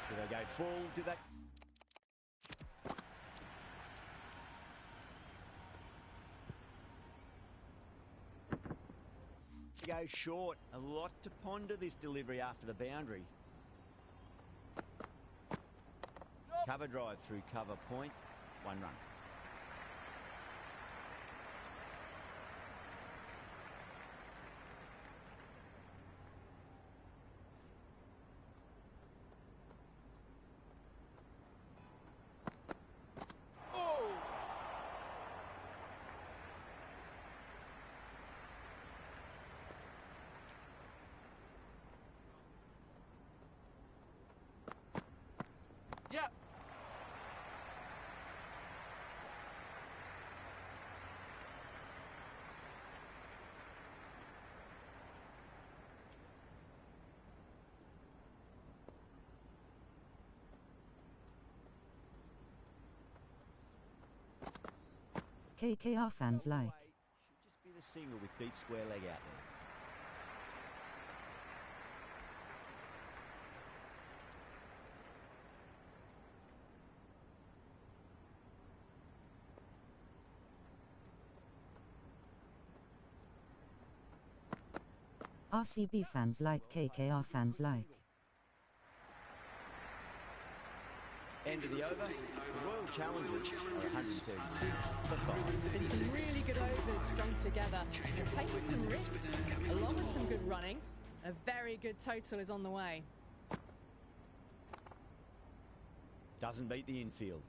Do they go full? Do they... Go short. A lot to ponder this delivery after the boundary. Cover drive through cover point. 1 run. Yep. KKR fans like. Should just be the single with deep square leg out there. RCB fans like, KKR fans like. End of the over. The Royal Challengers are 136 for 5. Been some really good overs strung together. They've taken some risks, along with some good running. A very good total is on the way. Doesn't beat the infield.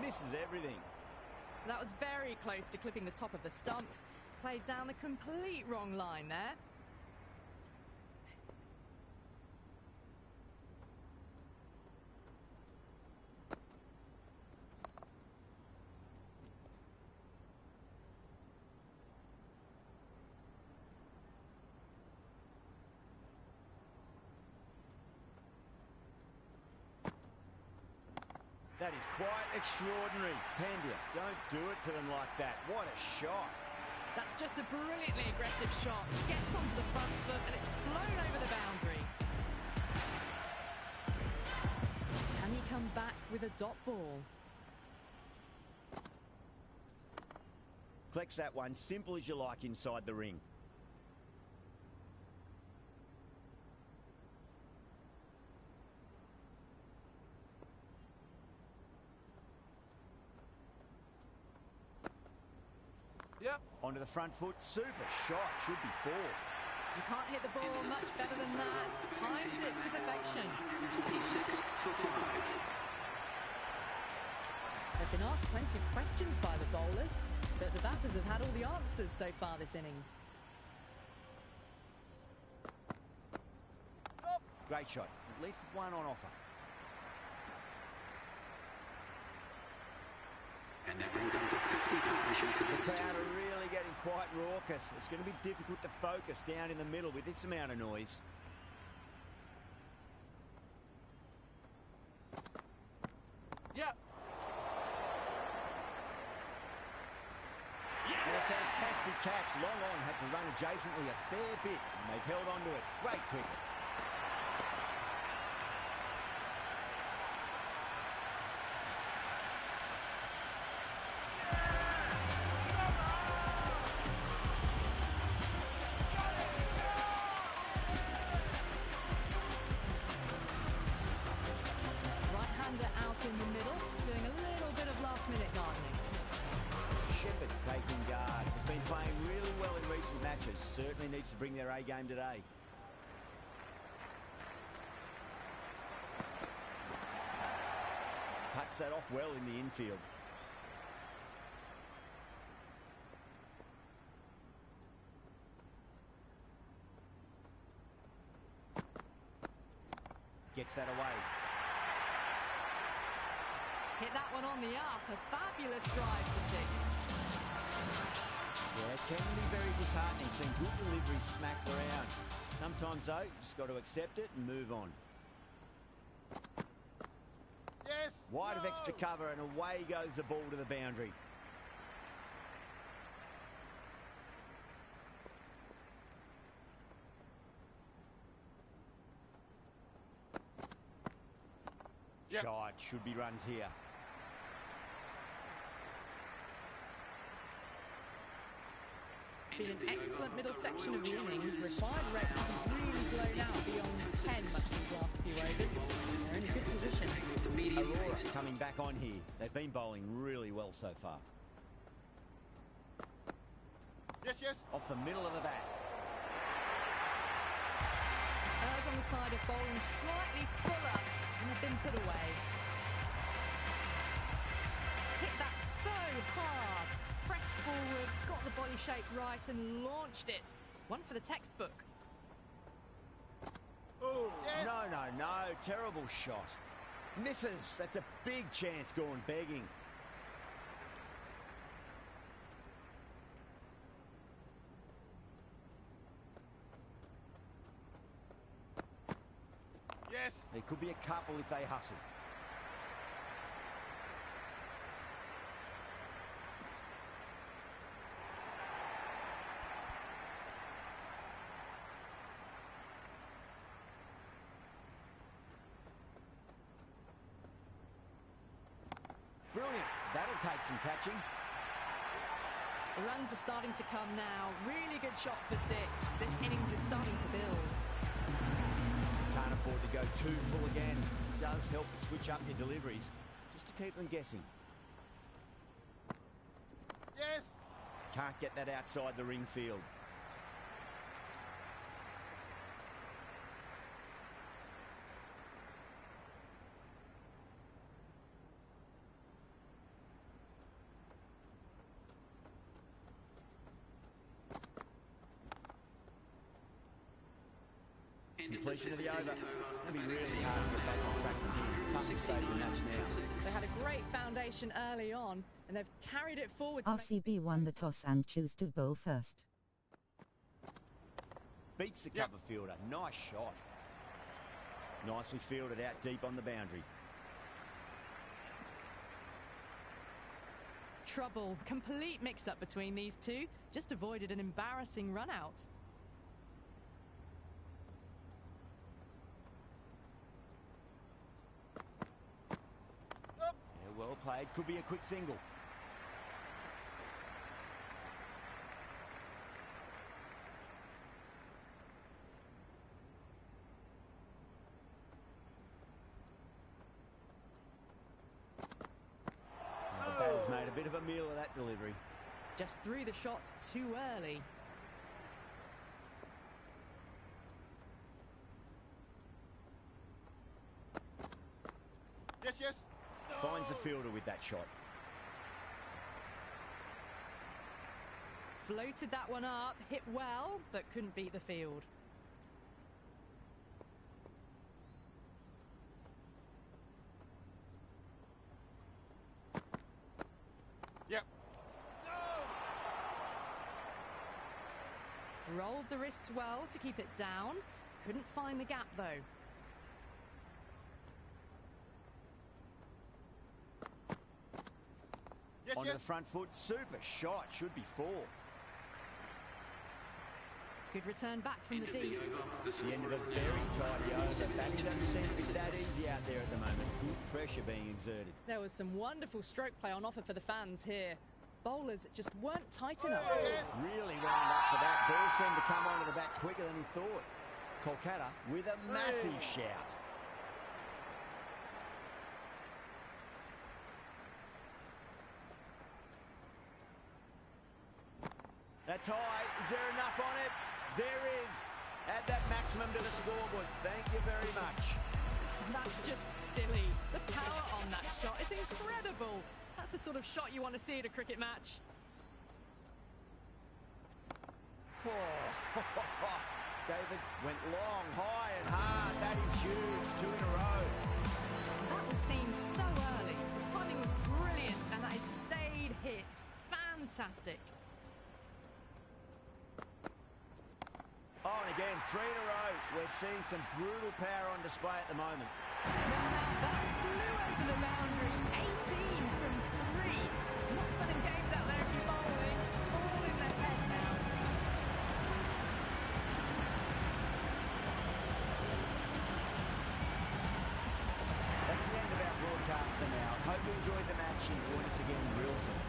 Misses everything. That was very close to clipping the top of the stumps. Played down the complete wrong line there. That is quite extraordinary. Pandya, don't do it to them like that. What a shot. That's just a brilliantly aggressive shot. Gets onto the front foot and it's flown over the boundary. Can he come back with a dot ball? Collects that one, simple as you like inside the ring. Yep. Onto the front foot, super shot, should be 4. You can't hit the ball much better than that. Timed it to perfection. 46 for 5. They've been asked plenty of questions by the bowlers, but the batters have had all the answers so far this innings. Great shot, at least one on offer. And that brings up the 50 partnership for The this. crowd are really getting quite raucous. It's going to be difficult to focus down in the middle with this amount of noise. Yep. And a fantastic catch. Long on had to run adjacently a fair bit, and they've held on to it. Great cricket. Right-hander out in the middle, doing a little bit of last-minute gardening. Shepherd taking guard. Has been playing really well in recent matches. Certainly needs to bring their A game today. Cuts that off well in the infield. Gets that away. Hit that one on the up. A fabulous drive for 6. Yeah, can be very disheartening seeing good delivery smacked around. Sometimes, though, you just got to accept it and move on. Yes. Wide of No. extra cover, and away goes the ball to the boundary. Yep. Shot, should be runs here. Been an excellent middle section of the innings. Required rate to be really blown out beyond 10 much of these last few overs. They're in a good position. Aurora coming back on here. They've been bowling really well so far. Yes, yes. Off the middle of the bat. Hers on the side of bowling slightly fuller and have been put away. Hit that so hard. Pressed forward, got the body shape right and launched it. One for the textbook. Oh, yes. No. Terrible shot. Misses. That's a big chance gone begging. Yes. There could be a couple if they hustle. Brilliant. That'll take some catching. The runs are starting to come now. Really good shot for 6. This innings is starting to build. Can't afford to go too full again. It does help to switch up your deliveries, just to keep them guessing. Yes. Can't get that outside the ring field. Completion of the over. It's going to be really hard to get back on track from here. Tough to save the match now. They had a great foundation early on and they've carried it forward. To RCB won the toss and choose to bowl first. Beats the cover fielder. Nice shot. Nicely fielded out deep on the boundary. Trouble. Complete mix-up between these two. Just avoided an embarrassing run-out. Well played. Could be a quick single. The batter's made a bit of a meal of that delivery. Just threw the shots too early. Yes, yes. No. Finds the fielder with that shot. Floated that one up, hit well, but couldn't beat the field. Yep. No. Rolled the wrists well to keep it down. Couldn't find the gap though. Yes, Onto yes. the front foot. Super shot. Should be 4. Good return back from the deep. The end of a very tidy over. Batting doesn't seem to be that easy out there at the moment. Good pressure being exerted. There was some wonderful stroke play on offer for the fans here. Bowlers just weren't tight enough. Yes. Really wound up for that. Ball seemed to come onto the bat quicker than he thought. Kolkata with a massive shout. That's high. Is there enough on it? There is. Add that maximum to the scoreboard. Thank you very much. That's just silly. The power on that shot is incredible. That's the sort of shot you want to see at a cricket match. David went long, high and hard. That is huge. 2 in a row. That was seen so early. The timing was brilliant and that is stayed hit. Fantastic. again, 3 in a row. We're seeing some brutal power on display at the moment. Now that flew over the boundary. 18 from 3. It's not fun and games out there if you're bowling. It's all in their head now. That's the end of our broadcast for now. Hope you enjoyed the match and join us again real soon.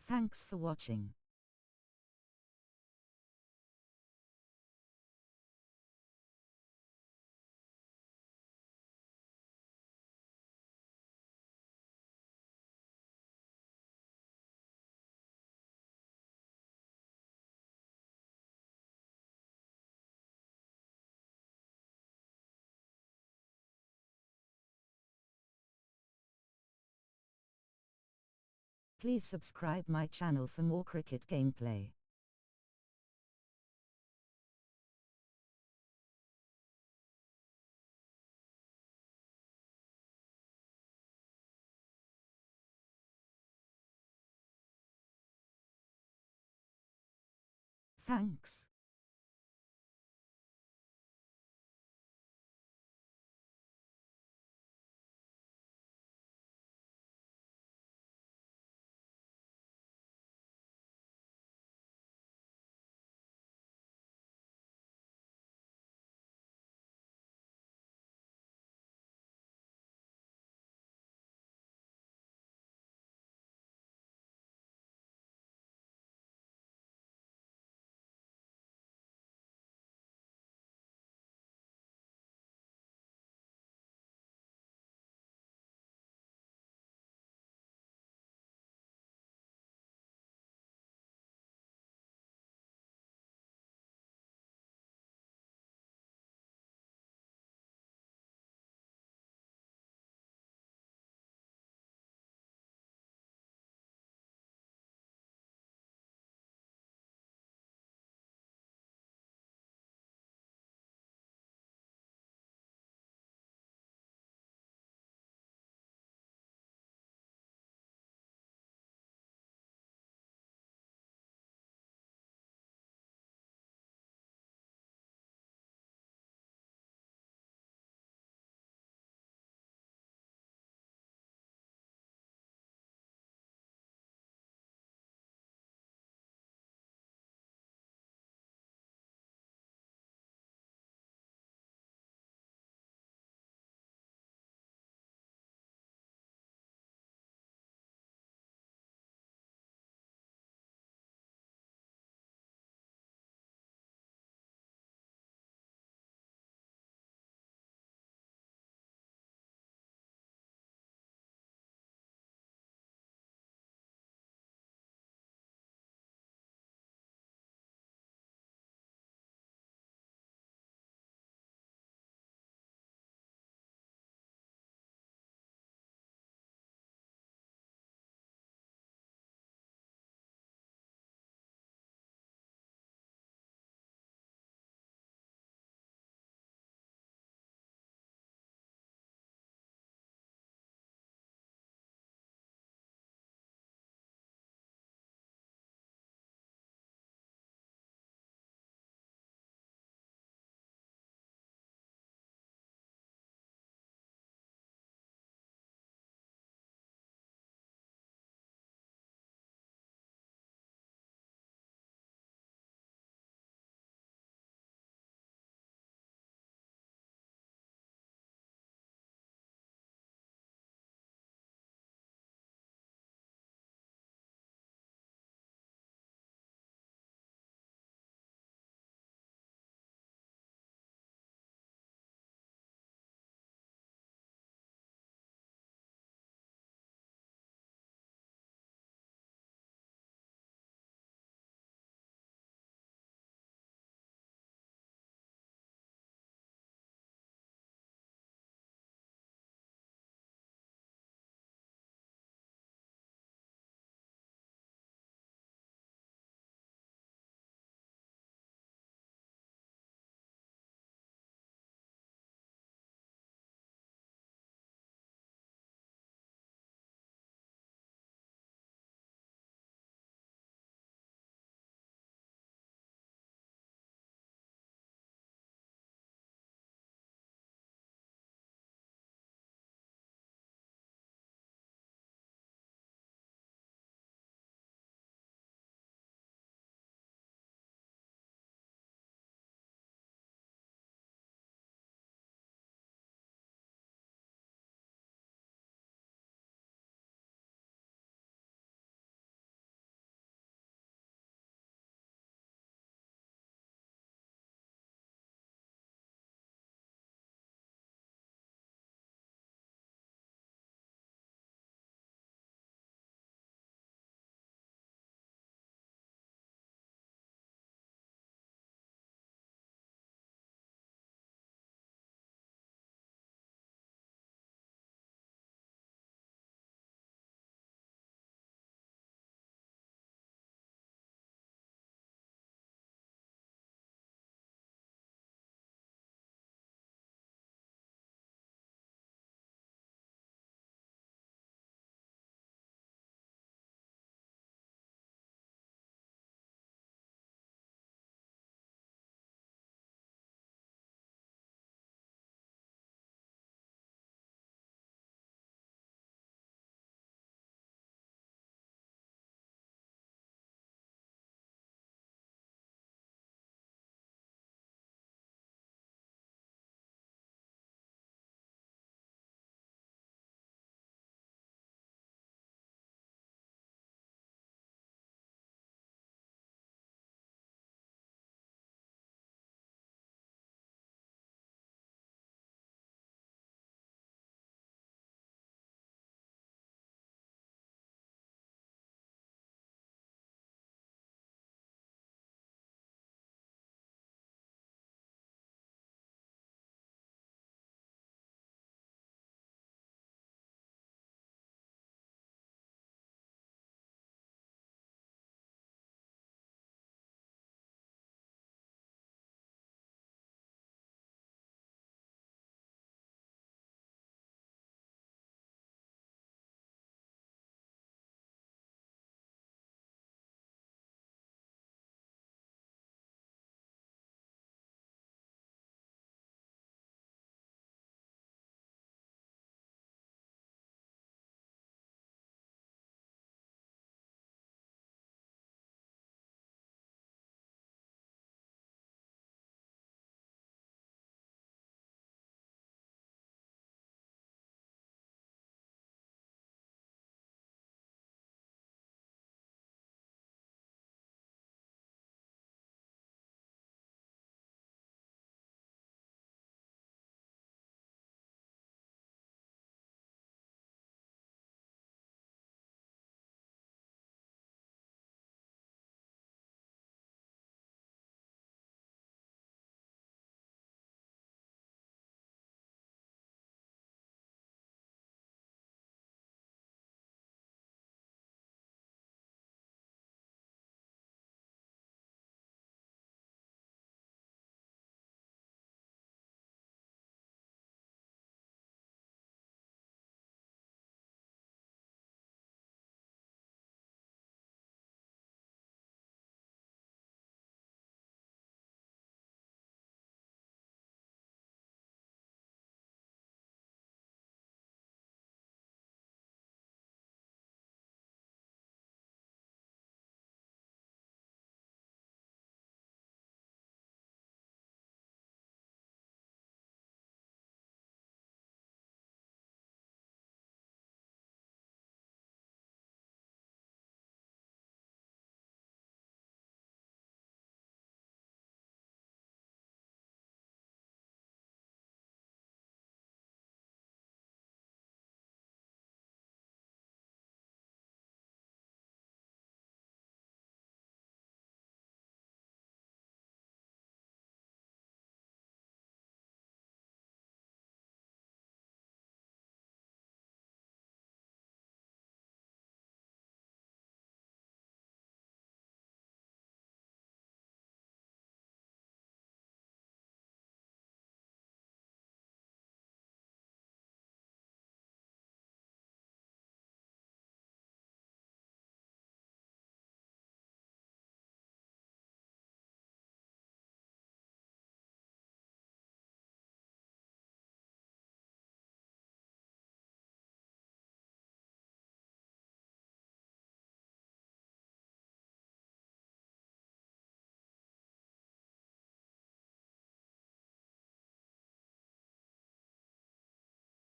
Thanks for watching. Please subscribe my channel for more cricket gameplay. Thanks.